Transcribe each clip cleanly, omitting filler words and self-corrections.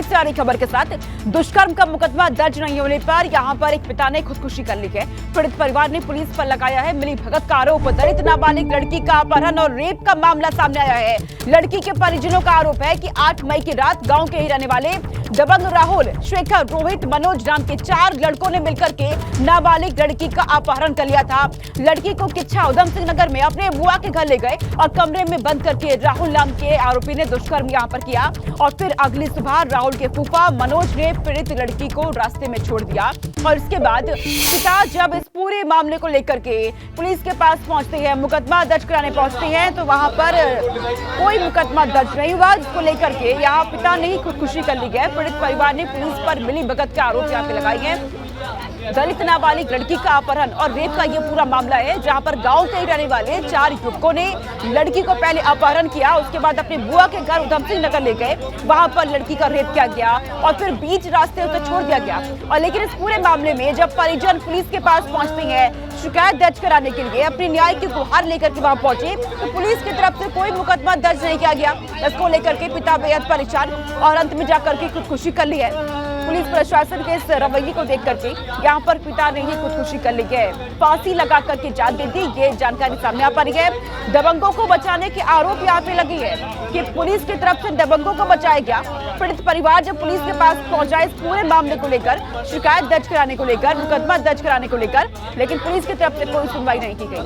Kuwait से आ रही खबर के साथ दुष्कर्म का मुकदमा दर्ज नहीं होने पर यहां पर एक पिता ने खुदकुशी कर ली है। पीड़ित परिवार ने पुलिस पर लगाया है मिली भगत का आरोप। दलित नाबालिग लड़की का अपहरण और रेप का मामला सामने आया है। लड़की के परिजनों का आरोप है कि 8 मई की रात गांव के ही रहने वाले दबंग राहुल, शेखर, रोहित, मनोज नाम के 4 लड़कों ने मिलकर के नाबालिग लड़की का अपहरण कर लिया था। लड़की को किच्छा उधम सिंह नगर में अपने बुआ के घर ले गए और कमरे में बंद करके राहुल नाम के आरोपी ने दुष्कर्म यहां पर किया और फिर अगली सुबह राहुल के फूफा मनोज ने पीड़ित लड़की को रास्ते में छोड़ दिया। और इसके बाद पिता जब इस पूरे मामले को लेकर के पुलिस के पास पहुंचते हैं, मुकदमा दर्ज कराने पहुंचते हैं, तो वहां पर कोई मुकदमा दर्ज नहीं हुआ, जिसको लेकर के यहाँ पिता ने ही खुदकुशी कर ली है। पीड़ित परिवार ने पुलिस पर मिली भगत के आरोप यहाँ पे लगाए हैं। दलित नाबालिग लड़की का अपहरण और रेप का ये पूरा मामला है, जहां पर गांव के रहने वाले 4 युवकों ने लड़की को पहले अपहरण किया, उसके बाद अपने बुआ के घर उधम सिंह नगर ले गए, वहां पर लड़की का रेप किया गया और फिर बीच रास्ते उसे छोड़ दिया गया। और लेकिन इस पूरे मामले में जब परिजन पुलिस के पास पहुंचते हैं शिकायत दर्ज कराने के लिए, अपनी न्याय की गुहार लेकर के वहां पहुंचे, तो पुलिस की तरफ से कोई मुकदमा दर्ज नहीं किया गया। इसको लेकर के पिता बेहद परेशान और अंत में जाकर के खुदकुशी कर ली है। पुलिस प्रशासन के इस रवैये को देख करके यहाँ पर पिता ने ही खुदकुशी कर ली है, फांसी लगा करके जान दे दी। ये जानकारी सामने आ पा रही है। दबंगों को बचाने के आरोप यहाँ पे लगी है कि पुलिस की तरफ से दबंगों को बचाया गया। पीड़ित परिवार जब पुलिस के पास पहुंचा इस पूरे मामले को लेकर, शिकायत दर्ज कराने को लेकर, मुकदमा दर्ज कराने को लेकर, लेकिन पुलिस की तरफ से कोई सुनवाई नहीं की गई।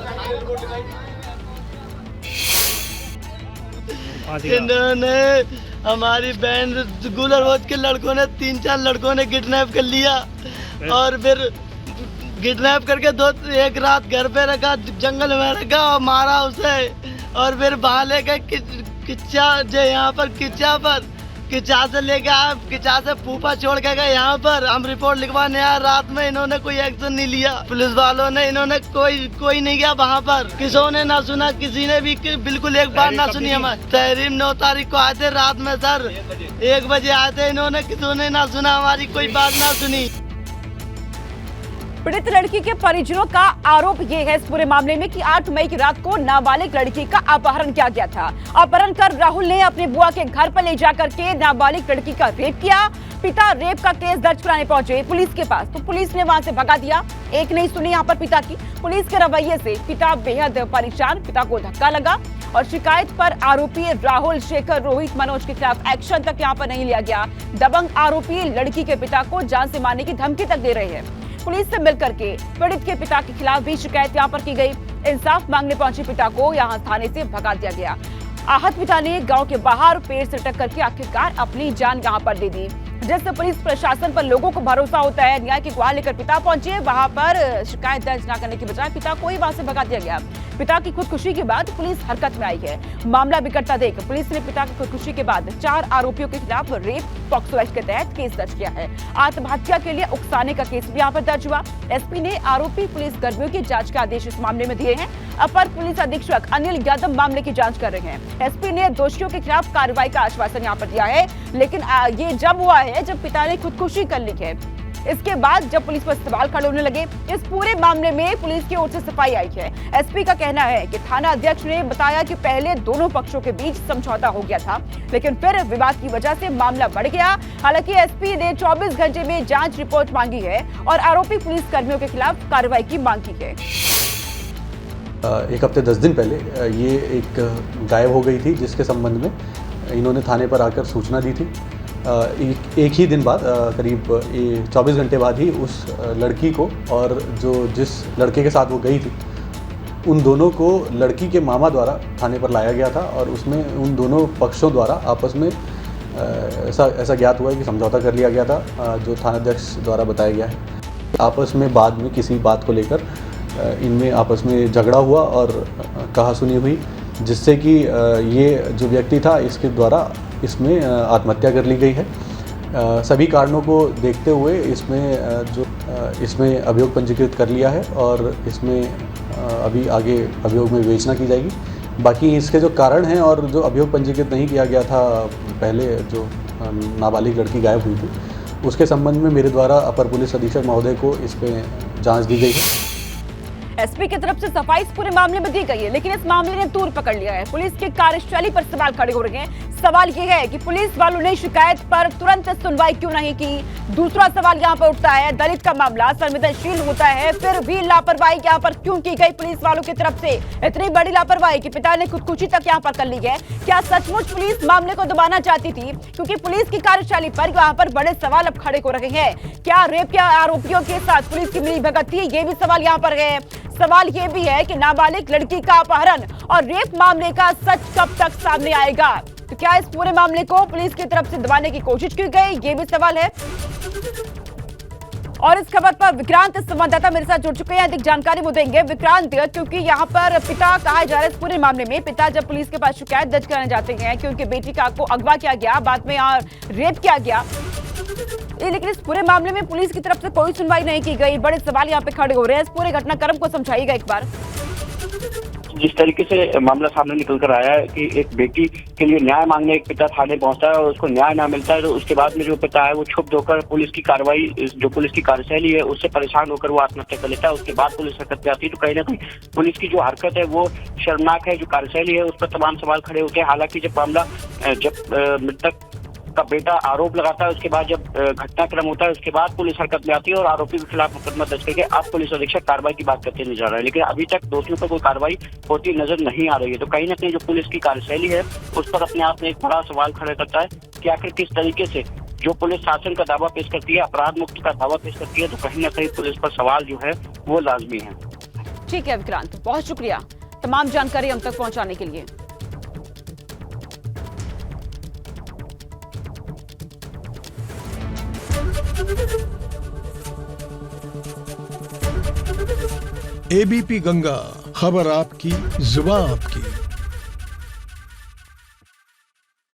इन्होंने हमारी बहन गुलरवत के लड़कों ने 3-4 लड़कों ने किडनैप कर लिया और फिर किडनैप करके एक रात घर पे रखा, जंगल में रखा और मारा उसे। और फिर वहाँ लेके किच्चा जो यहाँ पर किच्चा से लेके आए, किच्चा से फूफा छोड़ के गए यहाँ पर। हम रिपोर्ट लिखवाने आए, रात में इन्होंने कोई एक्शन नहीं लिया। पुलिस वालों ने इन्होंने कोई नहीं गया वहाँ पर, किसी ने ना सुना, किसी ने भी बिल्कुल एक बार ना सुनी। हमारे तहरीम 9 तारीख को आए थे रात में सर, 1 बजे आए थे, इन्होंने किसी ने ना सुना, हमारी कोई बात ना सुनी। पीड़ित लड़की के परिजनों का आरोप ये है इस पूरे मामले में कि 8 मई की रात को नाबालिग लड़की का अपहरण किया गया था। अपहरण कर राहुल ने अपने बुआ के घर पर ले जाकर के नाबालिग लड़की का रेप किया। पिता रेप का केस दर्ज कराने पहुंचे पुलिस के पास, तो पुलिस ने वहां से भगा दिया। एक नहीं सुनी यहाँ पर पिता की। पुलिस के रवैये से पिता बेहद परेशान, पिता को धक्का लगा और शिकायत पर आरोपी राहुल, शेखर, रोहित, मनोज के खिलाफ एक्शन तक यहाँ पर नहीं लिया गया। दबंग आरोपी लड़की के पिता को जान से मारने की धमकी तक दे रहे हैं। पुलिस से मिलकर के पीड़ित के पिता के खिलाफ भी शिकायत यहाँ पर की गई। इंसाफ मांगने पहुंचे पिता को यहाँ थाने से भगा दिया गया। आहत पिता ने गांव के बाहर पेड़ से टक्कर के आखिरकार अपनी जान यहाँ पर दे दी। जिससे पुलिस प्रशासन पर लोगों को भरोसा होता है, न्याय की गुहार लेकर पिता पहुंचे, वहां पर शिकायत दर्ज न करने की बजाय पिता को ही वहां से भगा दिया गया। पिता की खुदकुशी के बाद पुलिस हरकत में आई है। मामला बिगड़ता देख पुलिस ने पिता की खुदकुशी के बाद 4 आरोपियों के खिलाफ रेप पॉक्सो एक्ट के तहत केस दर्ज किया है। आत्महत्या के लिए उकसाने का केस भी यहाँ पर दर्ज हुआ। एसपी ने आरोपी पुलिस कर्मियों की जांच के आदेश इस मामले में दिए हैं। अपर पुलिस अधीक्षक अनिल यादव मामले की जांच कर रहे हैं। एसपी ने दोषियों के खिलाफ कार्रवाई का आश्वासन यहाँ पर दिया है, लेकिन ये जब हुआ है जब पिता ने खुदकुशी कर ली है। इसके बाद जब पुलिस पर सवाल खड़े होने लगे, इस पूरे मामले में पुलिस की ओर से सफाई आई है। एसपी का कहना है कि थाना अध्यक्ष ने बताया कि पहले दोनों पक्षों के बीच समझौता हो गया था, लेकिन फिर विवाद की वजह से मामला बढ़ गया। हालांकि एसपी ने 24 घंटे में जांच रिपोर्ट मांगी है और आरोपी पुलिस कर्मियों के खिलाफ कार्रवाई की मांग की है। 1 हफ्ते 10 दिन पहले ये एक गायब हो गई थी, जिसके संबंध में इन्होंने थाने पर आकर सूचना दी थी। एक ही दिन बाद, करीब 24 घंटे बाद ही उस लड़की को और जिस लड़के के साथ वो गई थी, उन दोनों को लड़की के मामा द्वारा थाने पर लाया गया था और उसमें उन दोनों पक्षों द्वारा आपस में ऐसा ज्ञात हुआ है कि समझौता कर लिया गया था, जो थानाध्यक्ष द्वारा बताया गया है। आपस में बाद में किसी बात को लेकर इनमें आपस में झगड़ा हुआ और कहासुनी हुई, जिससे कि ये जो व्यक्ति था इसके द्वारा इसमें आत्महत्या कर ली गई है। सभी कारणों को देखते हुए इसमें अभियोग पंजीकृत कर लिया है और इसमें अभी आगे अभियोग में विवेचना की जाएगी। बाकी इसके जो कारण हैं और जो अभियोग पंजीकृत नहीं किया गया था पहले, जो नाबालिग लड़की गायब हुई थी, उसके संबंध में मेरे द्वारा अपर पुलिस अधीक्षक महोदय को इस पे जांच दी गई है। एसपी की तरफ से सफाई इस पूरे मामले में दी गई है, लेकिन इस मामले ने तूल पकड़ लिया है। पुलिस की कार्यशैली पर सवाल खड़े हो रहे हैं। सवाल ये है कि पुलिस वालों ने शिकायत पर तुरंत सुनवाई क्यों नहीं की। दूसरा सवाल यहाँ पर उठता है, दलित का मामला संवेदनशील होता है, फिर भी लापरवाही यहाँ पर क्यों की गई पुलिस वालों की तरफ से? इतनी बड़ी लापरवाही कि पिता ने खुदकुशी तक यहाँ पर कर ली है। क्या सचमुच पुलिस मामले को दबाना चाहती थी? क्योंकि पुलिस की कार्यशैली पर यहाँ पर बड़े सवाल अब खड़े हो रहे हैं। क्या रेप के आरोपियों के साथ पुलिस की मिलीभगत थी? ये भी सवाल यहाँ पर है। सवाल ये भी है कि नाबालिग लड़की का अपहरण और रेप मामले का सच कब तक सामने आएगा? तो क्या इस पूरे मामले को पुलिस की तरफ से दबाने की कोशिश की गई? ये भी सवाल है। और इस खबर पर विक्रांत संवाददाता मेरे साथ जुड़ चुके हैं, अधिक जानकारी वो देंगे। विक्रांत, क्योंकि यहाँ पर पिता कहा जा रहा है इस पूरे मामले में, पिता जब पुलिस के पास शिकायत दर्ज कराने जाते हैं कि उनकी बेटी का को अगवा किया गया, बाद में यहाँ रेप किया गया, लेकिन इस पूरे मामले में पुलिस की तरफ से कोई सुनवाई नहीं की गई। बड़े सवाल यहाँ पे खड़े हो रहे हैं। इस पूरे घटनाक्रम को समझाइएगा एक बार। जिस तरीके से मामला सामने निकल कर आया है कि एक बेटी के लिए न्याय मांगने एक पिता थाने पहुंचता है और उसको न्याय ना मिलता है, तो उसके बाद में जो पिता है वो क्षुब्ध होकर पुलिस की कार्रवाई, जो पुलिस की कार्यशैली है उससे परेशान होकर वो आत्महत्या कर लेता है। उसके बाद पुलिस हरकत में आती है, तो कहीं ना कहीं पुलिस की जो हरकत है वो शर्मनाक है। जो कार्यशैली है उस पर तमाम सवाल खड़े होते हैं। हालांकि जब मामला मृतक का बेटा आरोप लगाता है, उसके बाद जब घटनाक्रम होता है उसके बाद पुलिस हरकत में आती है और आरोपी के खिलाफ मुकदमा दर्ज करके अब पुलिस अधीक्षक कार्रवाई की बात करते नजर आ रहा है। लेकिन अभी तक दोषियों पर कोई कार्रवाई होती नजर नहीं आ रही है। तो कहीं ना कहीं जो पुलिस की कार्यशैली है उस पर अपने आप में एक बड़ा सवाल खड़ा करता है कि आखिर किस तरीके से जो पुलिस शासन का दावा पेश करती है, अपराध मुक्त का दावा पेश करती है, तो कहीं ना कहीं पुलिस पर सवाल जो है वो लाजमी है। ठीक है विक्रांत, बहुत शुक्रिया तमाम जानकारी हम तक पहुंचाने के लिए। एबीपी गंगा, खबर आपकी, जुबान आपकी।